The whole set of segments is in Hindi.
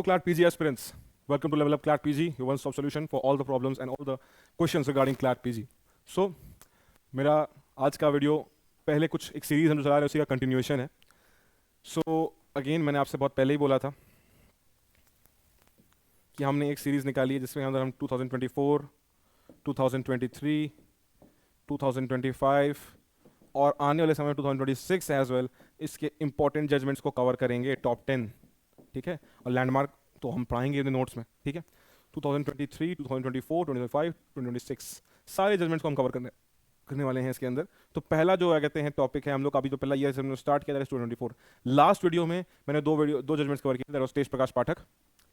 CLAT PG aspirants. Welcome to Level Up CLAT PG, your one-stop solution for all the problems and all the questions regarding CLAT PG. So, मेरा आज का वीडियो पहले कुछ एक सीरीज हम जो चला रहे हैं उसी का कंटिन्यूएशन है. So, अगेन मैंने आपसे बहुत पहले ही बोला था कि हमने एक सीरीज निकाली है जिसमें अंदर हम 2024, 2023, 2025 और आने वाले समय 2026 एज वेल इसके इंपॉर्टेंट जजमेंट्स को कवर करेंगे, टॉप 10, ठीक है. और लैंडमार्क तो हम पढ़ाएंगे इन नोट्स में, ठीक है. 2023, 2024, 2025, 2026 सारे जजमेंट्स को हम कवर करने वाले हैं इसके अंदर. तो पहला जो कहते हैं टॉपिक है हम लोग अभी जो पहला ईयर हमने स्टार्ट किया था 2024. लास्ट वीडियो में मैंने दो जजमेंट्स कवर किए थे, तेज प्रकाश पाठक,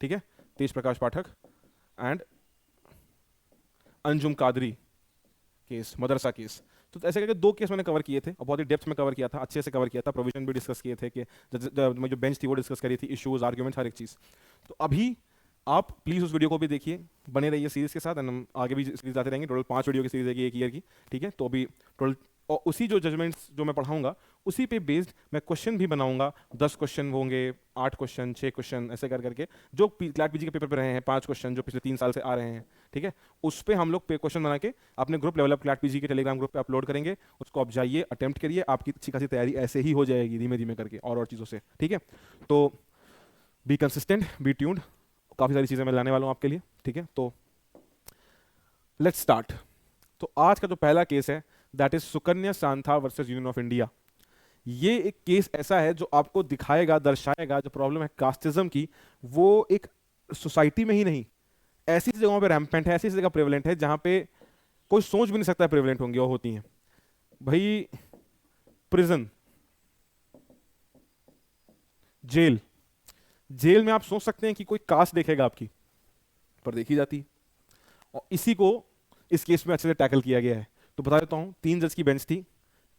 ठीक है, तेज प्रकाश पाठक एंड अंजुम कादरी केस, मदरसा केस. तो ऐसे करके दो केस मैंने कवर किए थे और बहुत ही डेप्थ में कवर किया था, अच्छे से कवर किया था. प्रोविजन भी डिस्कस किए थे कि जो बेंच थी वो डिस्कस करी थी, इश्यूज, आर्ग्यूमेंट्स, हर एक चीज़. तो अभी आप प्लीज़ उस वीडियो को भी देखिए, बने रहिए सीरीज़ के साथ. एंड हम आगे भी सीरीज आते रहेंगे. टोटल 5 वीडियो की सीरीज है एक ईयर की, ठीक है. तो अभी टोटल और उसी जो जजमेंट्स जो मैं पढ़ाऊंगा उसी पे बेस्ड मैं क्वेश्चन भी बनाऊंगा. 10 क्वेश्चन होंगे, 8 क्वेश्चन, 6 क्वेश्चन, ऐसे कर करके जो क्लैट पीजी के पेपर पे रहे हैं, 5 क्वेश्चन जो पिछले 3 साल से आ रहे हैं, ठीक है. उस पर हम लोग क्वेश्चन बना के अपने group level Up CLAT PG के टेलीग्राम ग्रुप पे अपलोड करेंगे. उसको आप जाइए, अटेम्प्ट करिए, आपकी अच्छी खासी तैयारी ऐसे ही हो जाएगी धीमे धीमे करके और चीज़ों से, ठीक है. तो बी कंसिस्टेंट, बी ट्यून्ड, काफ़ी सारी चीज़ें मैं लाने वाला हूँ आपके लिए, ठीक है. तो लेट्स स्टार्ट. तो आज का जो पहला केस है that is Sukanya Santha versus union of India. ये एक केस ऐसा है जो आपको दिखाएगा, दर्शाएगा जो प्रॉब्लम है कास्टिज्म की, वो एक सोसाइटी में ही नहीं, ऐसी जगहों पे रैम्पेंट है, ऐसी जगह प्रेवलेंट है जहां पे कोई सोच भी नहीं सकता प्रेवलेंट होंगी और होती हैं. भाई प्रिजन, जेल, जेल में आप सोच सकते हैं कि कोई कास्ट देखेगा आपकी, पर देखी जाती है. और इसी को इस केस में अच्छे से टैकल किया गया है. तो बता देता हूं, 3 जज की बेंच थी,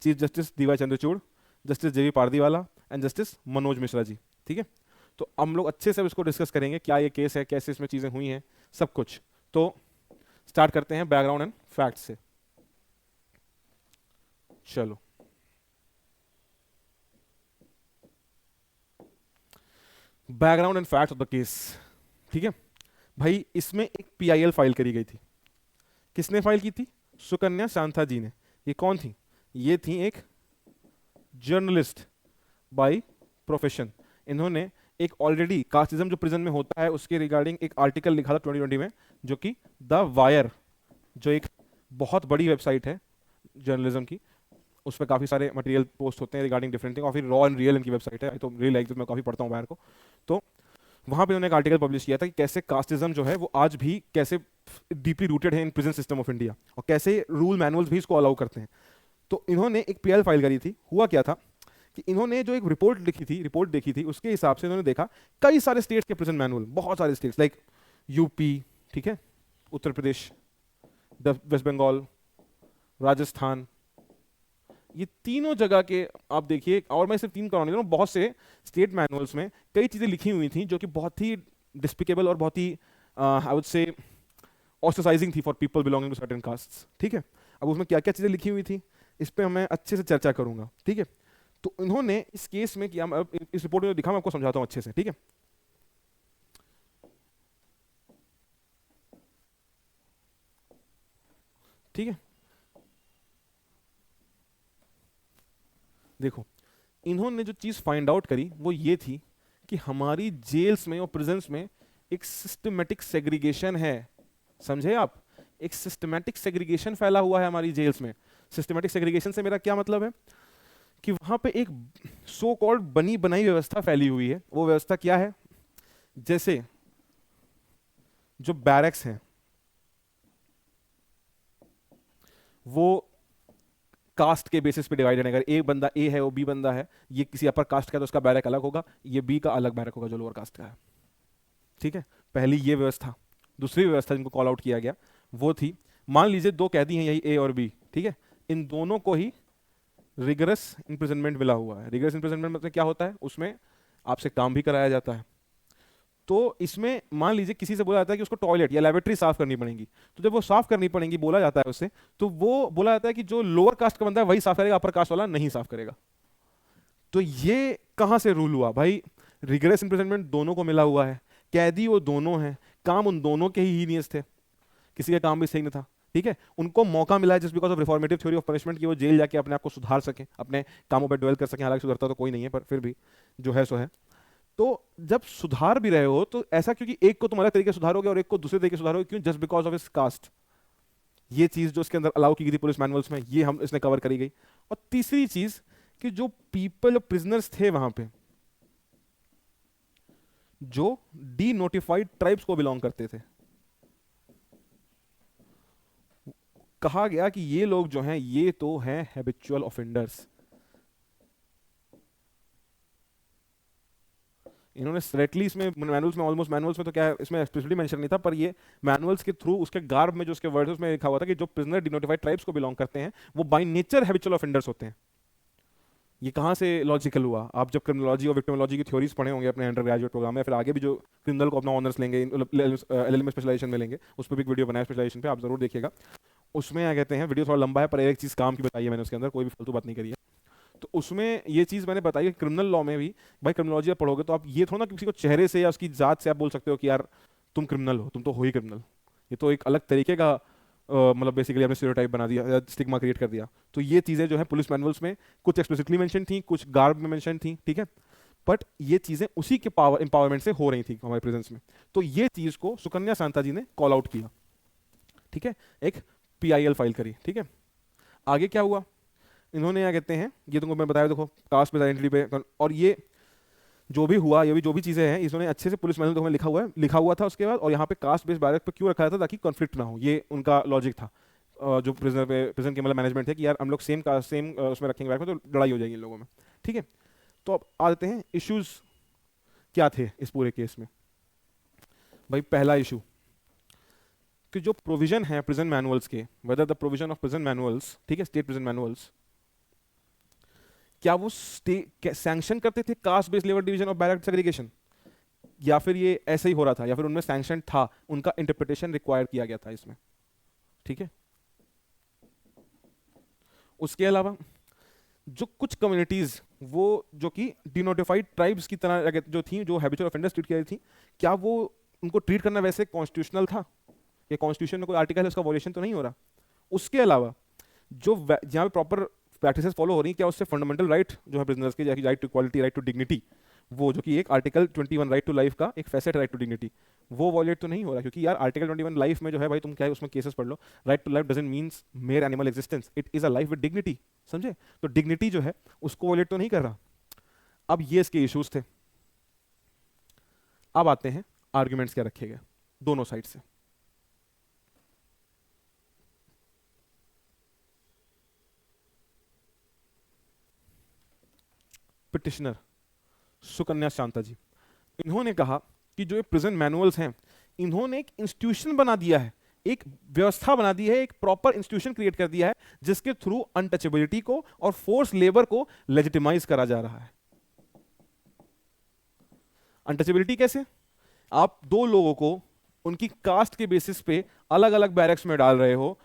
chief justice DY Chandrachud, justice JB Pardiwala and justice Manoj Mishra ji, ठीक है. तो हम लोग अच्छे से इसको डिस्कस करेंगे, क्या ये केस है, कैसे इसमें चीजें हुई हैं, सब कुछ. तो स्टार्ट करते हैं बैकग्राउंड एंड फैक्ट से. चलो, background and fact of the case, ठीक है. भाई इसमें एक पीआईएल फाइल करी गई थी. किसने फाइल की थी? सुकन्या सांथा जी ने. ये कौन थी? ये थी एक जर्नलिस्ट बाय प्रोफेशन. इन्होंने एक ऑलरेडी कास्टिज्म जो प्रिजन में होता है उसके रिगार्डिंग एक आर्टिकल लिखा था 2020 में, जो कि द वायर, जो एक बहुत बड़ी वेबसाइट है जर्नलिज्म की, उस पर काफ़ी सारे मटेरियल पोस्ट होते हैं रिगार्डिंग डिफरेंट थिंग. और फिर रॉ एंड रियल इनकी वेबसाइट है, तो रियल लाइक मैं काफ़ी पढ़ता हूँ वायर को. तो वहाँ पे उन्होंने एक आर्टिकल पब्लिश किया था कि कैसे कास्टिज्म जो है वो आज भी कैसे डीपली रूटेड है in prison system of India और कैसे रूल मैनुअल्स भी इसको अलाउ करते हैं. तो इन्होंने एक पीएल फाइल करी थी. हुआ क्या था कि इन्होंने जो एक रिपोर्ट देखी थी, उसके हिसाब से इन्होंने देखा कई सारे स्टेट्स के प्रिजन मैनुअल, बहुत सारे स्टेट्स लाइक यूपी, ठीक है, उत्तर प्रदेश, वेस्ट बंगाल, राजस्थान, ये तीनों जगह के आप देखिए. और मैं सिर्फ 3 कराने लगा, बहुत से स्टेट मैनुअल्स में कई चीज़ें लिखी हुई थी जो कि बहुत ही डिस्पिकेबल और बहुत ही आई वुड से ऑस्ट्रेसाइजिंग थी for people belonging to certain castes, ठीक है. अब उसमें क्या क्या चीज़ें लिखी हुई थी इस पर मैं अच्छे से चर्चा करूंगा, ठीक है. तो इन्होंने इस केस में किया, इस रिपोर्ट में जो दिखा मैं आपको समझाता हूँ अच्छे से, ठीक है. ठीक है, देखो इन्होंने जो चीज़ फाइंड आउट करी वो ये थी कि हमारी जेल्स में और प्रिजन्स में एक सिस्टमेटिक सेग्रीगेशन है. समझे आप? एक सिस्टमेटिक सेग्रीगेशन फैला हुआ है हमारी जेल्स में. सिस्टमेटिक सेग्रीगेशन से मेरा क्या मतलब है कि वहां पे एक सो कॉल्ड बनी बनाई व्यवस्था फैली हुई है. वो व्यवस्था क्या है? जैसे जो बैरक्स हैं वो कास्ट के बेसिस पे डिवाइडेड है. अगर एक बंदा ए है, वो बी बंदा है, ये किसी अपर कास्ट का है तो उसका बैरक अलग होगा, ये बी का अलग बैरक होगा जो लोअर कास्ट का है, ठीक है. पहली ये व्यवस्था. दूसरी व्यवस्था जिनको कॉल आउट किया गया वो थी, मान लीजिए 2 कैदी हैं यही ए और बी, ठीक है. इन दोनों को ही रिगरस इम्प्रिजनमेंट मिला हुआ है. रिगरस इम्प्रिजनमेंट मतलब क्या होता है? उसमें आपसे काम भी कराया जाता है. तो इसमें मान लीजिए किसी से बोला जाता है कि उसको टॉयलेट या लैबोरेटरी साफ करनी पड़ेगी, तो जब वो साफ करनी पड़ेगी बोला जाता है उससे, तो वो बोला जाता है कि जो लोअर कास्ट का बंदा है वही साफ करेगा, अपर कास्ट वाला नहीं साफ करेगा. तो ये कहां से रूल हुआ भाई? रिगरस इम्प्रिजनमेंट दोनों को मिला हुआ है. कैदी वो दोनों हैं, काम उन दोनों के ही हीनियस थे, किसी का काम भी सही नहीं था, ठीक है। उनको मौका मिला है just because of reformative theory of punishment कि वो जेल जाके अपने आप को सुधार सकें, अपने कामों पर ड्वेल कर सकें, हालांकि सुधरता तो कोई नहीं है पर फिर भी जो है सो है। तो जब सुधार भी रहे हो तो ऐसा क्योंकि एक को तुम अलग तरीके से सुधारोगे और एक को दूसरे तरीके से सुधारोगे, क्यों? जस्ट बिकॉज ऑफ इस कास्ट। ये चीज जो इसके अंदर अलाउ की गई थी पुलिस मैनुअल्स में, ये हम इसने कवर करी गई। और तीसरी चीज कि जो पीपल प्रिजनर्स थे वहां पे, जो डी नोटिफाइड ट्राइब्स को बिलोंग करते थे, कहा गया कि ये लोग जो हैं ये तो हैं हैबिचुअल ऑफेंडर्स। इन्होंने डायरेक्टली इसमें मैनुअल्स में, ऑलमोस्ट मैनुअल्स में तो क्या है, इसमें एक्सप्लिसिटली मेंशन नहीं था, पर ये मैनुअल्स के थ्रू उसके गार्ब में जो उसके वर्ड्स में लिखा हुआ था कि जो प्रिजनर डिनोटिफाइड ट्राइब्स को बिलोंग करते हैं वो बाय नेचर हैबिचुअल ऑफेंडर्स होते हैं। ये कहाँ से लॉजिकल हुआ? आप जब क्रिमिनोलॉजी और विक्टिमोलॉजी की थ्योरीज पढ़े होंगे अपने अंडर ग्रेजुएट प्रोग्राम में, फिर आगे भी जो क्रिमिनल को अपना ऑनर्स लेंगे, एलएलएम स्पेशलाइजेशन में लेंगे, उस पर भी एक वीडियो बनाया स्पेशलाइजेशन पे, आप जरूर देखिएगा। उसमें क्या कहते हैं, वीडियो थोड़ा लंबा है पर एक चीज़ काम की बताई है मैंने उसके अंदर, कोई भी फालतू बात नहीं करी है। तो उसमें ये चीज़ मैंने बताई कि क्रिमिनल लॉ में भी भाई क्रिमिनोलॉजी आप पढ़ोगे तो आप ये थोड़ा ना किसी को चेहरे से या उसकी जात से आप बोल सकते हो कि यार तुम क्रिमिनल हो, तुम तो हो ही क्रिमिनल। ये तो एक अलग तरीके का मतलब बेसिकली आपने स्टीरियोटाइप बना दिया, स्टिग्मा क्रिएट कर दिया। तो ये चीज़ें जो है पुलिस मैनुअल्स में कुछ एक्सप्लिसिटली मेंशन थी, कुछ गार्ब में मेंशन थी, ठीक है। बट ये चीज़ें उसी के पावर एम्पावरमेंट से हो रही थी हमारे प्रेजेंस में। तो ये चीज़ को सुकन्या शांता जी ने कॉल आउट किया, ठीक है, एक पीआईएल फाइल करी, ठीक है। आगे क्या हुआ, इन्होंने क्या कहते हैं, ये तुमको मैं बताया, देखो कास्ट बेस्ड आइडेंटिटी पे, और ये जो भी हुआ, ये भी जो भी चीज़ें हैं, इसने अच्छे से पुलिस मैनुअल में लिखा हुआ था उसके बाद। और यहाँ पे कास्ट बेस्ड बैरक पे क्यों रखा था? ताकि कॉन्फ्लिक्ट ना हो, ये उनका लॉजिक था। जो प्रिजन के मतलब मैनेजमेंट है कि यार हम लोग सेम उसमें रखेंगे बैरक में तो लड़ाई हो जाएगी इन लोगों में, ठीक है। तो अब आ जाते हैं इश्यूज क्या थे इस पूरे केस में। भाई पहला इशू कि जो प्रोविजन है प्रिजन मैनुअल्स के, whether the provision of prison manuals, ठीक है, स्टेट प्रिजन मैनुअल्स, क्या वो सैंक्शन करते थे कास्ट बेस्ड लेबर डिवीजन और बैरक सेग्रीगेशन, या फिर ये ऐसे ही हो रहा था, या फिर उनमें सैंक्शन था, उनका इंटरप्रिटेशन रिक्वायर किया गया था इसमें, ठीक है। उसके अलावा जो कुछ कम्युनिटीज वो जो कि डिनोटिफाइड ट्राइब्स की तरह जो थी, जो हैबिचुअल ऑफेंडर्स ट्रीट की थी, क्या वो उनको ट्रीट करना वैसे कॉन्स्टिट्यूशनल था? ये कॉन्स्टिट्यूशन में कोई आर्टिकल है उसका वॉयलेशन तो नहीं हो रहा? उसके अलावा जो जहाँ पे प्रॉपर प्रैक्टिसेस फॉलो हो रही हैं, क्या उससे फंडामेंटल राइट जो है प्रिजनर्स के, right to equality, right to dignity, वो जो कि एक आर्टिकल 21 राइट टू लाइफ का एक फैसेट, राइट टू डिग्निटी, वो वॉयलेट तो नहीं हो रहा? क्योंकि यार आर्टिकल 21 लाइफ में जो है भाई तुम क्या है उसमें केसेस पढ़ लो, right to life doesn't means mere animal existence, it is a life with dignity, समझे? तो डिग्निटी जो है उसको वॉयलेट तो नहीं कर रहा। अब ये इसके इश्यूज थे। अब आते हैं आर्ग्यूमेंट्स क्या रखे गए दोनों साइड से। पिटिशनर सुकन्या शांता जी, इन्होंने कहा कि जो ये प्रिजन मैनुअल्स हैं, इन्होंने एक इंस्टीट्यूशन बना दिया है, एक व्यवस्था बना दी है, एक प्रॉपर इंस्टीट्यूशन क्रिएट कर दिया है जिसके थ्रू अनटचेबिलिटी को और फोर्स लेबर को लेजिटिमाइज करा जा रहा है। अनटचेबिलिटी कैसे? आप दो लोगों को उनकी कास्ट के बेसिस पे अलग अलग बैरक्स में डाल रहे हो,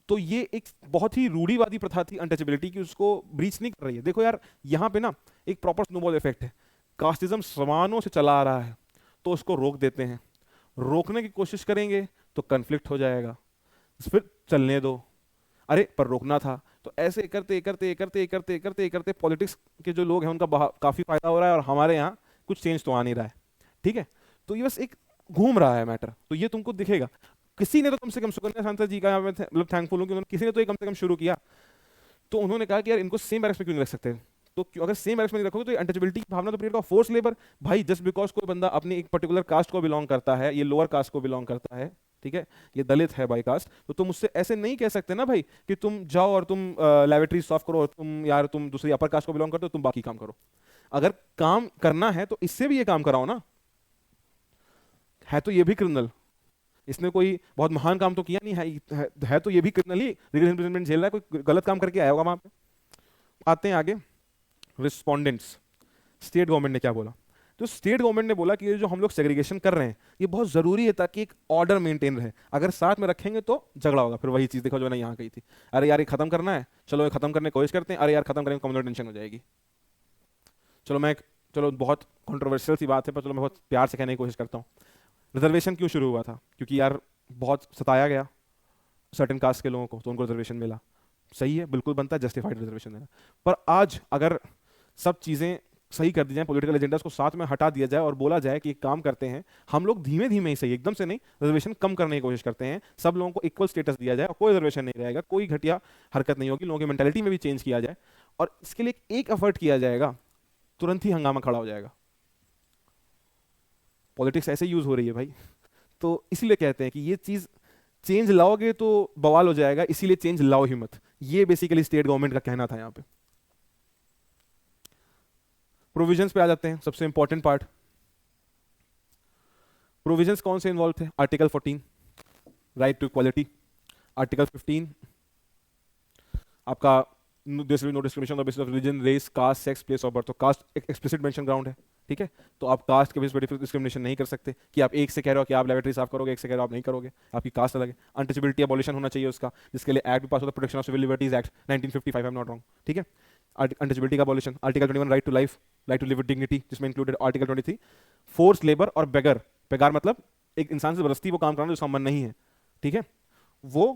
तो ये एक बहुत ही रूढ़िवादी प्रथा थी अनटचेबिलिटी की, उसको ब्रीच नहीं कर रही है। देखो यार यहाँ पे ना एक प्रॉपर स्नोबॉल इफेक्ट है, कास्टिज्म समानों से चला आ रहा है तो उसको रोक देते हैं, रोकने की कोशिश करेंगे तो कन्फ्लिक्ट हो जाएगा, फिर चलने दो, अरे पर रोकना था, तो ऐसे करते करते करते करते करते करते पॉलिटिक्स के जो लोग हैं उनका काफी फायदा हो रहा है और हमारे यहाँ कुछ चेंज तो आ नहीं रहा है, ठीक है। तो ये बस एक घूम रहा है मैटर, तो ये तुमको दिखेगा। किसी ने तो कम से कम, सुकन्या शांता जी का मैं मतलब थैंकफुल हूं कि उन्होंने किसी ने तो ये कम से कम शुरू किया। तो उन्होंने कहा कि यार इनको सेम बैरक्स में क्यों नहीं रख सकते? तो अगर सेम बैरक्स में नहीं रखोगे तो अनटचेबिलिटी की भावना तो क्रिएट होगा, फोर्स लेबर। भाई जस्ट बिकॉज कोई बंदा अपनी एक पर्टिकुलर कास्ट को बिलोंग करता है, ये लोअर कास्ट को बिलोंग करता है, ठीक है, ये दलित है बाई कास्ट, तो तुम उससे ऐसे नहीं कह सकते ना भाई कि तुम जाओ और तुम लैबोरेटरी सॉल्व करो और तुम यार तुम दूसरी अपर कास्ट को बिलोंग करते हो, तुम बाकी काम करो। अगर काम करना है तो इससे भी ये काम कराओ ना, है तो ये भी क्रिमिनल, इसने कोई बहुत महान काम तो किया नहीं है तो ये भी क्रिमिनल ही, लीगल इम्प्रिजनमेंट झेल रहा है, कोई गलत काम करके आया होगा वहां पे। आते हैं आगे, रिस्पोंडेंट्स, स्टेट गवर्नमेंट ने क्या बोला? तो स्टेट गवर्नमेंट ने बोला कि ये जो हम लोग सेग्रीगेशन कर रहे हैं ये बहुत जरूरी है ताकि एक ऑर्डर मेंटेन रहे, अगर साथ में रखेंगे तो झगड़ा होगा। फिर वही चीज देखो जो मैंने यहाँ कही थी, अरे यार ये खत्म करना है, चलो ये खत्म करने की कोशिश करते हैं, अरे यार खत्म करेंगे कम्युनल टेंशन हो जाएगी, चलो मैं एक चलो बहुत कंट्रोवर्शियल सी बात है, पर चलो मैं बहुत प्यार से कहने की कोशिश करता हूँ। रिजर्वेशन क्यों शुरू हुआ था? क्योंकि यार बहुत सताया गया सर्टेन कास्ट के लोगों को, तो उनको रिजर्वेशन मिला। सही है, बिल्कुल बनता है, जस्टिफाइड रिजर्वेशन देना। पर आज अगर सब चीज़ें सही कर दी जाए, पॉलिटिकल एजेंडास को साथ में हटा दिया जाए और बोला जाए कि एक काम करते हैं हम लोग, धीमे धीमे ही सही, एकदम से नहीं, रिजर्वेशन कम करने की कोशिश करते हैं, सब लोगों को इक्वल स्टेटस दिया जाए और कोई रिजर्वेशन नहीं रहेगा, कोई घटिया हरकत नहीं होगी, लोगों की मेंटालिटी में भी चेंज किया जाए, और इसके लिए एक एफर्ट किया जाएगा, तुरंत ही हंगामा खड़ा हो जाएगा। पॉलिटिक्स ऐसे यूज हो रही है भाई, तो इसीलिए कहते हैं कि ये चीज चेंज लाओगे तो बवाल हो जाएगा, इसीलिए चेंज लाओ ही मत। ये बेसिकली स्टेट गवर्नमेंट का कहना था। यहां पे प्रोविजंस पे आ जाते हैं, सबसे इंपॉर्टेंट पार्ट। प्रोविजंस कौन से इन्वॉल्व थे? Article 14 right to equality, article 15 आपका there will be no discrimination on the basis of religion, race, caste, sex, place of birth. तो कास्ट एक एक्सप्लिसिट मेंशन ग्राउंड है, ठीक है, तो आप कास्ट के बेस पर डिस्क्रिमिनेशन नहीं कर सकते कि आप एक से कह रहे हो कि आप लेबोरेटरी साफ करोगे, एक से कह रहे हो आप नहीं करोगे, आपकी कास्ट अलग है। अनटचेबिलिटी अबॉलिशन होना चाहिए उसका, जिसके लिए एक्ट भी पास होता है, protection of civil liberties act 1955, I am not wrong, ठीक है। अनटचेबिलिटी का abolition, article 21 right to life, right to live with dignity, जिसमें इंक्लूडेड आर्टिकल 23 फोर्स लेबर और बेगर। बेगार मतलब एक इंसान से जबरदस्ती वो काम कराना जो संबंध नहीं है, ठीक है, वो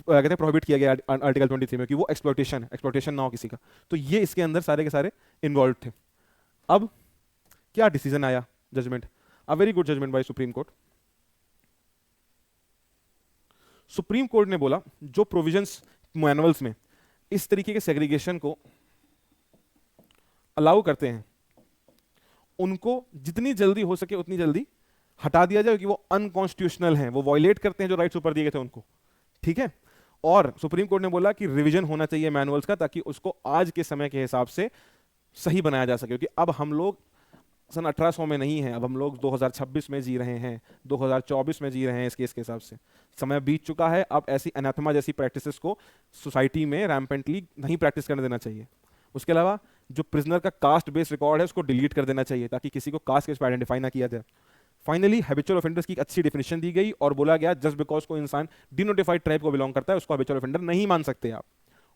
कहते हैं प्रोहिबिट किया गया आर्टिकल 23 में कि वो एक्सप्लॉयटेशन ना हो किसी का। तो ये इसके अंदर सारे के सारे इन्वॉल्व थे। अब क्या डिसीजन आया, judgment, a very good judgment by Supreme Court. Supreme Court ने बोला जो प्रोविजंस मैनुअल्स में इस तरीके के सेग्रीगेशन को अलाउ करते हैं, उनको जितनी जल्दी हो सके उतनी जल्दी हटा दिया जाए, कि वो अनकॉन्स्टिट्यूशनल हैं, वो वायलेट करते हैं जो राइट्स ऊपर दिए गए थे उनको, ठीक है। और सुप्रीम कोर्ट ने बोला कि रिवीजन होना चाहिए मैनुअल्स का, ताकि उसको आज के समय के हिसाब से सही बनाया जा सके, क्योंकि अब हम लोग सन 1800 में नहीं है, अब हम लोग 2026 में जी रहे हैं, 2024 में जी रहे हैं। इस केस के हिसाब से समय बीत चुका है। अब ऐसी अनाथमा जैसी प्रैक्टिसेस को सोसाइटी में रैम्पेंटली नहीं प्रैक्टिस करने देना चाहिए। उसके अलावा जो प्रिजनर का कास्ट बेस्ड रिकॉर्ड है उसको डिलीट कर देना चाहिए, ताकि किसी को कास्ट के आइडेंटिफाई ना किया जाए। फाइनली हैबिचुअल ऑफेंडर्स की अच्छी डेफिनेशन दी गई और बोला गया जस्ट बिकॉज कोई इंसान डिनोटिफाइड ट्राइब को बिलोंग करता है उसको हैबिचुअल ऑफेंडर नहीं मान सकते आप।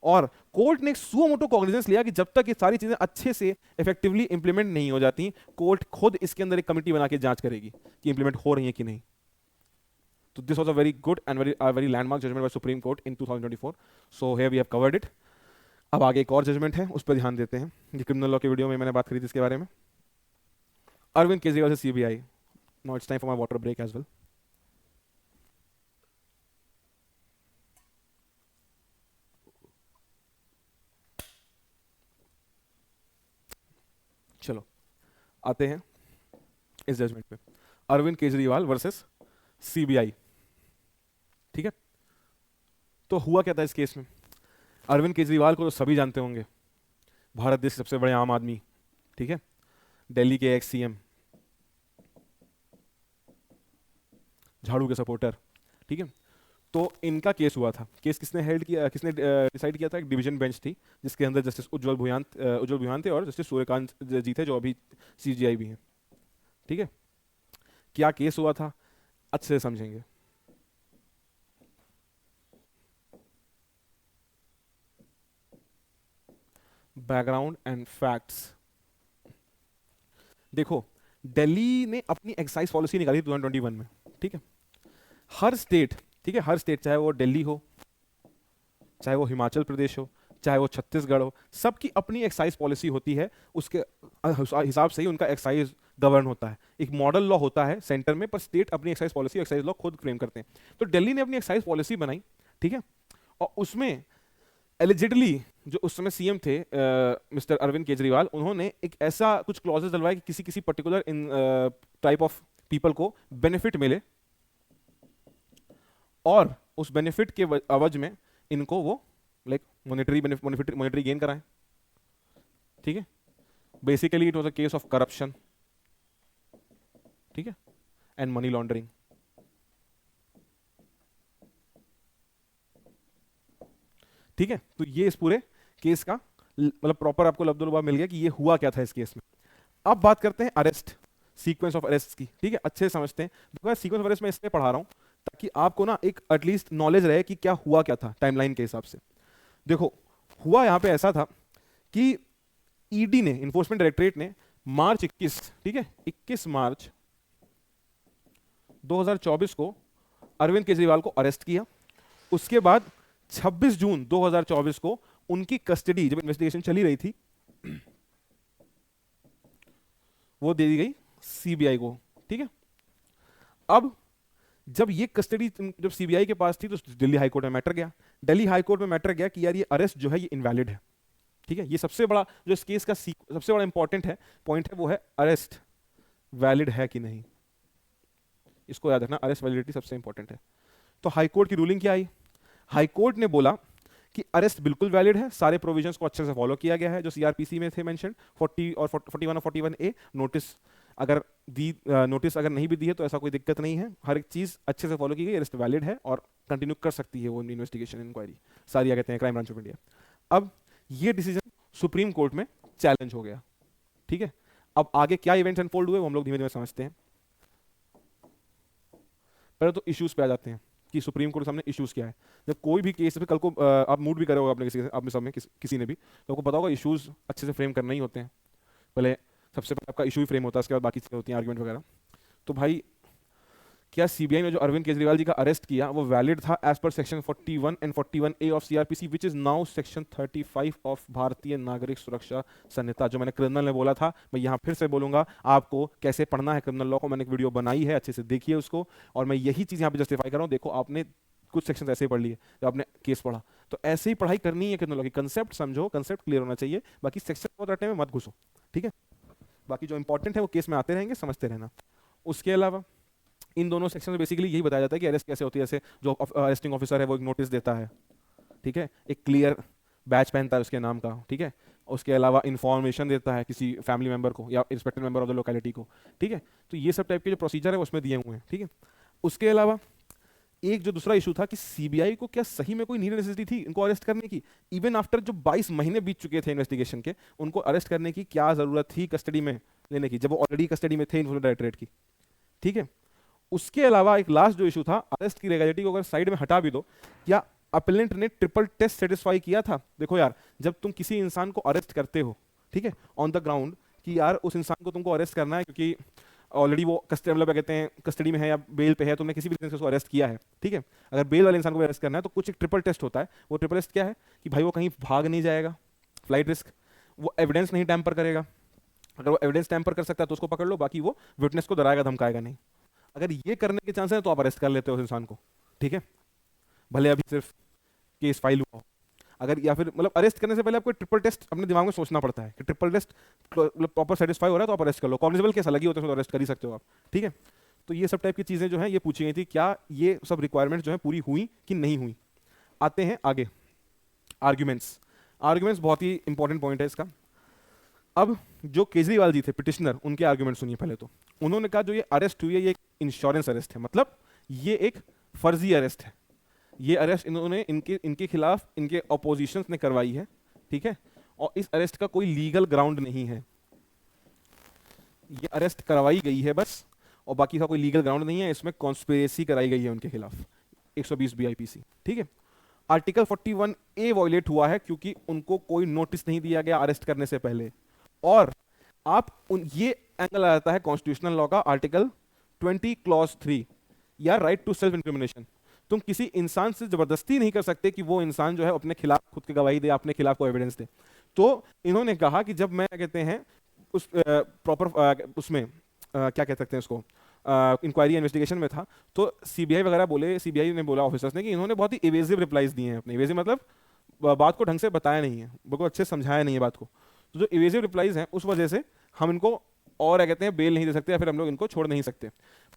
और कोर्ट ने सुओ मोटो कॉग्निजेंस लिया कि जब तक ये सारी चीजें अच्छे से इफेक्टिवली इंप्लीमेंट नहीं हो जाती, कोर्ट खुद इसके अंदर एक कमिटी बना के जांच करेगी कि इंप्लीमेंट हो रही है कि नहीं। तो this was a very good and very landmark judgment by Supreme Court in 2024। So here we have covered it. अब आगे एक और जजमेंट है, उस पर ध्यान देते हैं। ये क्रिमिनल लॉ के वीडियो में मैंने बात करी थी इसके बारे में। अरविंद केजरीवाल से CBI. Now it's time for my water break as well. चलो आते हैं इस जजमेंट पे, अरविंद केजरीवाल वर्सेस सीबीआई, ठीक है। तो हुआ क्या था इस केस में? अरविंद केजरीवाल को तो सभी जानते होंगे, भारत देश के सबसे बड़े आम आदमी, ठीक है, दिल्ली के एक्स सीएम, झाड़ू के सपोर्टर, ठीक है। तो इनका केस हुआ था। केस किसने हेल्ड किया, किसने डिसाइड किया था? एक डिवीजन बेंच थी जिसके अंदर जस्टिस उज्जवल भुयान थे और जस्टिस सूर्यकांत जी थे जो अभी सीजीआई भी हैं, ठीक है। क्या केस हुआ था अच्छे से समझेंगे। Background and facts. देखो, दिल्ली ने अपनी एक्साइज पॉलिसी निकाली 2021 में, ठीक है। हर स्टेट, ठीक है, हर स्टेट, चाहे वो दिल्ली हो, चाहे वो हिमाचल प्रदेश हो, चाहे वो छत्तीसगढ़ हो, सबकी अपनी एक्साइज पॉलिसी होती है। उसके हिसाब से ही उनका एक्साइज गवर्न होता है। एक मॉडल लॉ होता है सेंटर में, पर स्टेट अपनी एक्साइज पॉलिसी, एक्साइज लॉ खुद फ्रेम करते हैं। तो दिल्ली ने अपनी एक्साइज पॉलिसी बनाई, ठीक है, और उसमें एलिजिडली जो उस समय सीएम थे मिस्टर अरविंद केजरीवाल, उन्होंने एक ऐसा कुछ क्लॉजेस डलवाए कि किसी किसी particular in type of people को बेनिफिट मिले, और उस बेनिफिट के अवज में इनको वो लाइक मॉनेटरी गेन कराएं, ठीक है। Basically it was a case of corruption, ठीक है, एंड मनी लॉन्ड्रिंग। ठीक है, तो ये इस पूरे केस का मतलब प्रॉपर आपको लब्धुलुबा मिल गया कि ये हुआ क्या था इस केस में। अब बात करते हैं अरेस्ट, सीक्वेंस ऑफ अरेस्ट की, ठीक है, अच्छे से समझते हैं। देखो सीक्वेंस ऑफ अरेस्ट मैं इसलिए पढ़ा रहा हूं ताकि आपको ना एक एटलीस्ट नॉलेज रहे कि क्या हुआ क्या था टाइमलाइन के हिसाब से। देखो हुआ यहां पे ऐसा था कि ईडी ने, इन्फोर्समेंट डायरेक्टरेट ने मार्च 21, ठीक है, 21 मार्च 2024 को अरविंद केजरीवाल को अरेस्ट किया। उसके बाद 26 जून 2024 को उनकी कस्टडी, जब इन्वेस्टिगेशन चली रही थी, वो दे दी गई सीबीआई को, ठीक है। अब जब ये कस्टडी जब सीबीआई के पास थी तो दिल्ली हाईकोर्ट में मैटर गया। दिल्ली हाईकोर्ट में मैटर गया कि यार ये अरेस्ट जो है ये इनवैलिड है, ठीक है। ये सबसे बड़ा जो इस केस का सबसे बड़ा इंपॉर्टेंट है पॉइंट है वो है अरेस्ट वैलिड है कि नहीं। इसको याद रखना, अरेस्ट वैलिडिटी सबसे इंपॉर्टेंट है। तो हाईकोर्ट की रूलिंग क्या आई? हाईकोर्ट ने बोला कि अरेस्ट बिल्कुल वैलिड है, सारे प्रोविजंस को अच्छे से फॉलो किया गया है जो सीआरपीसी में थे मेंशन, 40 और 41 और 41A। नोटिस अगर नहीं भी दी है तो ऐसा कोई दिक्कत नहीं है, हर एक चीज अच्छे से फॉलो की गई, अरेस्ट वैलिड है और कंटिन्यू कर सकती है वो इन्वेस्टिगेशन इंक्वायरी, सारी क्या कहते हैं क्राइम ब्रांच ऑफ इंडिया। अब ये डिसीजन सुप्रीम कोर्ट में चैलेंज हो गया, ठीक है। अब आगे क्या इवेंट्स अनफोल्ड हुए वो हम लोग धीमे धीमे समझते हैं। पहले तो इश्यूज पे आ जाते हैं कि सुप्रीम कोर्ट के सामने इश्यूज क्या है। जब कोई भी केस पे कल को आप मूड भी करे होगा आपने अपने सब में किसी ने भी, तो आपको पता होगा इश्यूज अच्छे से फ्रेम करना ही होते हैं। पहले सबसे पहले आपका इशू ही फ्रेम होता है, उसके बाद बाकी चीज़ें होती हैं, आर्गुमेंट वगैरह। तो भाई क्या सीबीआई ने जो अरविंद केजरीवाल जी का अरेस्ट किया वो वैलिड था एज पर section 41 and 41A of CrPC which is now section 35 of Bharatiya Nagarik सुरक्षा संहिता। जो मैंने क्रिमिनल में बोला था मैं यहाँ फिर से बोलूंगा, आपको कैसे पढ़ना है क्रिमिनल लॉ को, मैंने एक वीडियो बनाई है, अच्छे से देखिए उसको। और मैं यही चीज़ यहाँ पे जस्टिफाई कर रहा हूँ। देखो आपने कुछ सेक्शन ऐसे ही पढ़ लिए जब आपने केस पढ़ा, तो ऐसे ही पढ़ाई करनी है क्रिमिनल लॉ की। कंसेप्ट समझो, कंसेप्ट क्लियर होना चाहिए, बाकी सेक्शन बहुत रटने में मत घुसो, ठीक है। बाकी जो इंपॉर्टेंट है वो केस में आते रहेंगे, समझते रहना। उसके अलावा इन दोनों सेक्शन में बेसिकली यही बताया जाता है कि अरेस्ट कैसे होती है। जैसे जो अरेस्टिंग ऑफिसर है वो एक नोटिस देता है, ठीक है, एक क्लियर बैच पहनता है उसके नाम का, ठीक है। उसके अलावा इन्फॉर्मेशन देता है किसी फैमिली मेंबर को या respected member of the locality को, ठीक है। तो ये सब टाइप के जो प्रोसीजर है उसमें दिए हुए हैं, ठीक है। उसके अलावा एक जो दूसरा इशू था कि सीबीआई को क्या सही में कोई नीड नेसेसिटी थी इनको अरेस्ट करने की, इवन आफ्टर जो 22 महीने बीत चुके थे इन्वेस्टिगेशन के, उनको अरेस्ट करने की क्या जरूरत थी कस्टडी में लेने की, जब वो ऑलरेडी कस्टडी में थे इन्फोर्समेंट डायरेक्टरेट की, ठीक है। उसके अलावा एक लास्ट जो इशू था, अरेस्ट की लीगैलिटी को अगर साइड में हटा भी दो, क्या अपीलेंट ने ट्रिपल टेस्ट सेटिस्फाई किया था? देखो यार, जब तुम किसी इंसान को अरेस्ट करते हो, ठीक है, ऑन द ग्राउंड कि यार उस इंसान को तुमको अरेस्ट करना है क्योंकि ऑलरेडी वो कस्टडी मतलब कहते हैं कस्टडी में है या बेल पे है, तुमने किसी भी रीजन से उसको अरेस्ट किया है, ठीक है। अगर बेल वाले इंसान को अरेस्ट करना है तो कुछ एक ट्रिपल टेस्ट होता है। वो ट्रिपल टेस्ट क्या है कि भाई वो कहीं भाग नहीं जाएगा, फ्लाइट रिस्क, वो एविडेंस नहीं टैम्पर करेगा, अगर वो एविडेंस टैम्पर कर सकता है तो उसको पकड़ लो, बाकी वो विटनेस को डराएगा धमकाएगा नहीं। अगर ये करने के चांस है तो आप अरेस्ट कर लेते हो उस इंसान को, ठीक है, भले अभी सिर्फ केस फाइल हुआ हो। अगर या फिर मतलब अरेस्ट करने से पहले आपको ट्रिपल टेस्ट अपने दिमाग में सोचना पड़ता है कि ट्रिपल टेस्ट मतलब प्रॉपर सेटिस्फाई हो रहा है तो आप अरेस्ट कर लो। कॉग्निजेबल केस अलग ही होते हैं तो अरेस्ट कर ही सकते हो आप, ठीक है। तो ये सब टाइप की चीज़ें जो हैं ये पूछी गई थी, क्या ये सब रिक्वायरमेंट जो है पूरी हुई कि नहीं हुई। आते हैं आगे, आर्ग्यूमेंट्स। आर्ग्यूमेंट्स बहुत ही इंपॉर्टेंट पॉइंट है इसका। अब जो केजरीवाल जी थे पिटिशनर, उनके आर्ग्यूमेंट सुनिए। पहले तो उन्होंने कहा जो ये अरेस्ट हुई है ये एक इंश्योरेंस अरेस्ट है, मतलब ये एक फर्जी अरेस्ट है। ये अरेस्ट इन्होंने इनके खिलाफ इनके ऑपोजिशन ने करवाई है, ठीक है, और इस अरेस्ट का कोई लीगल ग्राउंड नहीं है। ये अरेस्ट करवाई गई है बस, और बाकी का कोई लीगल ग्राउंड नहीं है। इसमें कॉन्स्पिरेसी कराई गई है उनके खिलाफ 120 BIPC, ठीक है। आर्टिकल 41A वॉयलेट हुआ है क्योंकि उनको कोई नोटिस नहीं दिया गया अरेस्ट करने से पहले। और आप ये एंगल आ जाता है कॉन्स्टिट्यूशनल लॉ का, आर्टिकल 20 क्लॉज 3 या राइट टू सेल्फ इंक्रिमिनेशन। तुम किसी इंसान से जबरदस्ती नहीं कर सकते कि वो इंसान जो है अपने खिलाफ खुद की गवाही दे, अपने खिलाफ कोई एविडेंस दे। तो इन्होंने कहा कि जब मैं कहते हैं उस प्रॉपर उसमें क्या कह सकते हैं उसको, इंक्वायरी इन्वेस्टिगेशन में था, तो सीबीआई वगैरह बोले, सीबीआई ने बोला ऑफिसर्स ने कि इन्होंने बहुत ही इवेजिव रिप्लाईज दिए हैं अपने। इवेजिव मतलब बात को ढंग से बताया नहीं है, बिल्कुल अच्छे से समझाया नहीं है बात को। तो जो इवेजिव रिप्लाईज हैं उस वजह से हम इनको और क्या कहते हैं बेल नहीं दे सकते या फिर हम लोग इनको छोड़ नहीं सकते।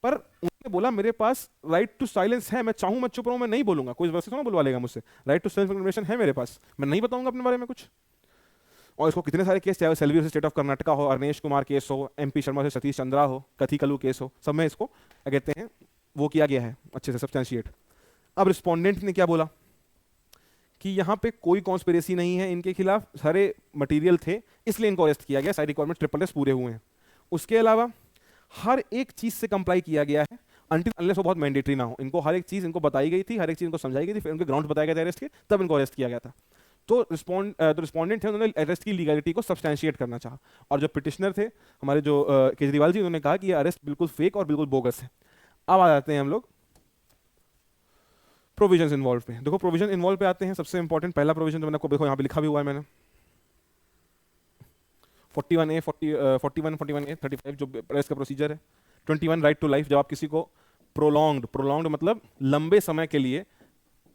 पर उन्होंने बोला मेरे पास राइट टू साइलेंस है, मैं चाहूं मैं चुप रहूं, मैं नहीं बोलूंगा, कोई वैसे थोड़ा बुलवा लेगा मुझसे। राइट टू सेल्फ इंफॉर्मेशन है मेरे पास, मैं नहीं बताऊंगा अपने बारे में कुछ। और इसको कितने सारे केस, चाहे सेल्वी से स्टेट ऑफ कर्नाटका हो, अरनेश कुमार केस हो, MP शर्मा से सतीश चंद्रा हो, कथी कलू केस हो, सब में इसको क्या कहते हैं वो किया गया है अच्छे से सब्सटेंशिएट। अब रिस्पोंडेंट ने क्या बोला कि यहाँ पे कोई कॉन्स्पिरेसी नहीं है इनके खिलाफ, सारे मटेरियल थे इसलिए इनको अरेस्ट किया गया, सारी रिक्वायरमेंट ट्रिपल एस पूरे हुए हैं। उसके अलावा हर एक चीज से कंप्लाई किया गया है अनटिल अनलेस वो बहुत मैंडेटरी ना हो। इनको हर एक चीज इनको बताई गई थी, हर एक चीज इनको समझाई गई थी, फिर उनके ग्राउंड बताए गए थे अरेस्ट के, तब इनको अरेस्ट किया गया था। तो रिस्पोंडेंट थे, उन्होंने अरेस्ट की लीगलिटी को सब्सटैंशिएट करना चाहा, और जो पिटिशनर थे हमारे जो केजरीवाल जी, उन्होंने कहा कि ये अरेस्ट बिल्कुल फेक और बिल्कुल बोगस है। अब आ जाते हैं हम लोग प्रोविजंस इन्वॉल्व पे। देखो प्रोविजन इन्वॉल्व पे आते हैं, सबसे इंपॉर्टेंट पहला प्रोविजन जो मैंने आपको देखो यहाँ पे लिखा भी हुआ है मैंने, 41A 41A 35 जो अरेस्ट का प्रोसीजर है। 21 राइट टू लाइफ, जब आप किसी को प्रोलॉन्ग्ड मतलब लंबे समय के लिए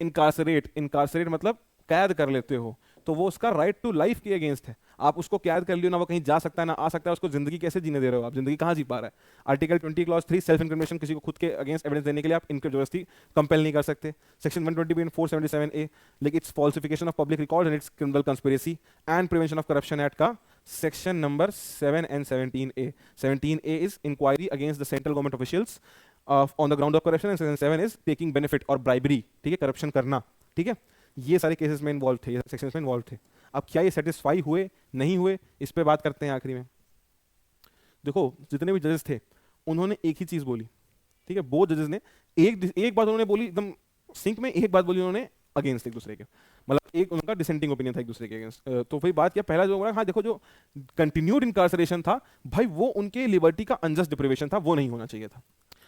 इनकारसरेट मतलब कैद कर लेते हो, तो वो उसका राइट टू लाइफ के अगेंस्ट है। आप उसको कैद कर लियो ना, वो कहीं जा सकता है ना आ सकता है, उसको जिंदगी कैसे जीने दे रहे हो आप, जिंदगी कहाँ जी पा रहा है। आर्टिकल 20 क्लॉज 3 सेल्फ इंक्रिमिनेशन, किसी को खुद के अगेंस्ट एविडेंस देने के लिए आप इनके जबरदस्ती कंपेल नहीं कर सकते। Section 120 and 477A like it's falsification of public record and it's criminal conspiracy and prevention of corruption act का section number 7 and 17A। 17A is inquiry against the central government officials on the ground of corruption, and section 7 is taking benefit और bribery, ठीक है, करप्शन करना, ठीक है। ये सारे केसेस में इन्वॉल्व थे, ये सेक्शंस में इन्वॉल्व थे। अब क्या ये सेटिस्फाई हुए नहीं हुए, इस पे बात करते हैं आखिरी में। देखो जितने भी जजेस थे उन्होंने एक ही चीज बोली, ठीक है, वो जजेस ने एक बात उन्होंने बोली एकदम सिंक में, एक बात बोली उन्होंने अगेंस्ट एक दूसरे के, मतलब एक उनका डिसेंटिंग ओपिनियन था एक दूसरे के अगेंस्ट। तो वही बात किया, पहला जो बोला, हाँ देखो जो कंटिन्यूड इनकार्सरेशन था भाई, वो उनके लिबर्टी का अनजस्ट डिप्रिवेशन था, वो नहीं होना चाहिए था।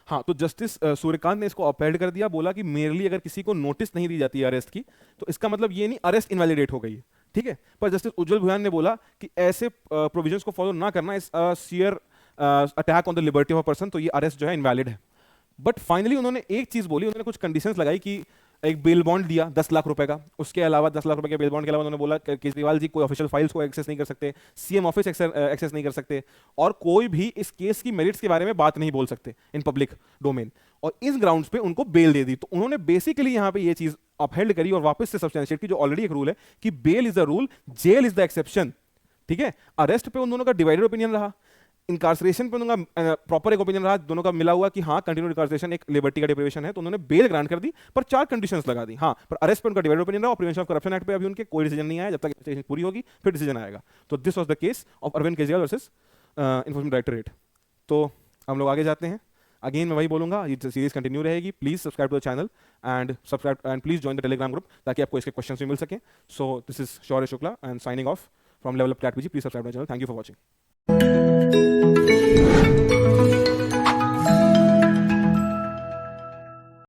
हाँ, तो जस्टिस सूर्यकांत ने इसको अपहेल्ड कर दिया, बोला कि मेरली अगर किसी को नोटिस नहीं दी जाती है अरेस्ट की, तो इसका मतलब ये नहीं अरेस्ट इनवैलिडेट हो गई है, ठीक है। पर जस्टिस उज्जवल भुयान ने बोला कि ऐसे प्रोविजंस को फॉलो ना करना is sheer attack on the liberty of a person, तो ये अरेस्ट जो है इनवैलिड है। बट फाइनली उन्होंने एक चीज बोली, उन्होंने कुछ कंडीशंस लगाई कि एक बेल बॉन्ड दिया 10 लाख रुपए का, उसके अलावा 10 लाख रुपए के बेल बॉन्ड के अलावा उन्होंने बोला केजरीवाल जी कोई ऑफिशियल फाइल्स को एक्सेस नहीं कर सकते, सीएम ऑफिस एक्सेस नहीं कर सकते, और कोई भी इस केस की मेरिट्स के बारे में बात नहीं बोल सकते इन पब्लिक डोमेन, और इस ग्राउंड्स पे उनको बेल दे दी। तो उन्होंने बेसिकली यहाँ पे ये चीज अपहेल्ड करी और वापस से सब्सटेंशिएट की, जो ऑलरेडी एक रूल है कि bail is the rule, jail is the exception, ठीक है। अरेस्ट पे उन दोनों का डिवाइडेड ओपिनियन रहा, इनकार्सरेशन पे उनका प्रॉपर एक ओपिनियन रहा, दोनों का मिला हुआ कि हाँ कंटिन्यूड इनकार्सरेशन एक लिबर्टी का डिप्रिवेशन है, तो उन्होंने बेल ग्रांट कर दी, पर 4 कंडीशंस लगा दी। हाँ, पर अरेस्ट पे उनका डिवाइडेड ओपिनियन रहा, और प्रिवेंशन ऑफ करप्शन एक्ट पे अभी उनके कोई डिसीजन नहीं आया, जब तक इन्वेस्टिगेशन पूरी होगी फिर डिसीजन आएगा। तो this was the case of Arvind Kejriwal versus Enforcement Directorate. तो हम लोग आगे जाते हैं। अगेन मैं वही बोलूंगा, ये सीरीज कंटिन्यू रहेगी, please subscribe to the channel and please join the Telegram group, ताकि आपको इसके क्वेश्चंस भी मिल सकें। So this is Shaurya Shukla and signing off from Level Up CLAT PG. Please subscribe to the channel. Thank you for watching.